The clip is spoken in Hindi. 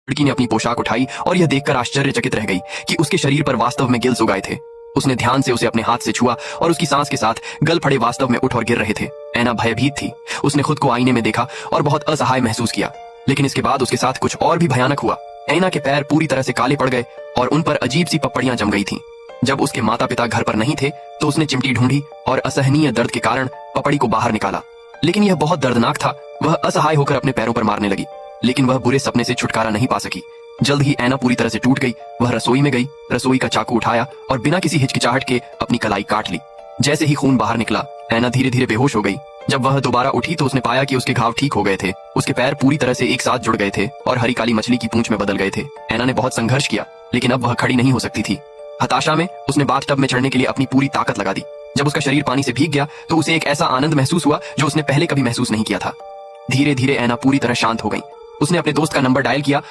लड़की ने अपनी पोशाक उठाई और यह देखकर आश्चर्यचकित रह गई कि उसके शरीर पर वास्तव में गिल्स उगाए थे। उसने ध्यान से उसे अपने हाथ से छुआ और उसकी सांस के साथ गल फड़े वास्तव में उठ और गिर रहे थे। ऐना भयभीत थी। उसने खुद को आईने में देखा और बहुत असहाय महसूस किया। लेकिन इसके बाद उसके साथ कुछ और भी भयानक हुआ। ऐना के पैर पूरी तरह से काले पड़ गए और उन पर अजीब सी पपड़ियां जम गई थीं। जब उसके माता पिता घर पर नहीं थे तो उसने चिमटी ढूंढी और असहनीय दर्द के कारण पपड़ी को बाहर निकाला। लेकिन यह बहुत दर्दनाक था। वह असहाय होकर अपने पैरों पर मारने लगी, लेकिन वह बुरे सपने से छुटकारा नहीं पा सकी। जल्द ही ऐना पूरी तरह से टूट गई। वह रसोई में गई, रसोई का चाकू उठाया और बिना किसी हिचकिचाहट के अपनी कलाई काट ली। जैसे ही खून बाहर निकला, ऐना धीरे धीरे बेहोश हो गई। जब वह दोबारा उठी तो उसने पाया कि उसके घाव ठीक हो गए थे। उसके पैर पूरी तरह से एक साथ जुड़ गए थे और हरी काली मछली की पूंछ में बदल गए थे। ऐना ने बहुत संघर्ष किया, लेकिन अब वह खड़ी नहीं हो सकती थी। हताशा में उसने बाथटब में चढ़ने के लिए अपनी पूरी ताकत लगा दी। जब उसका शरीर पानी से भीग गया तो उसे एक ऐसा आनंद महसूस हुआ जो उसने पहले कभी महसूस नहीं किया था। धीरे धीरे ऐना पूरी तरह शांत हो गई। उसने अपने दोस्त का नंबर डायल किया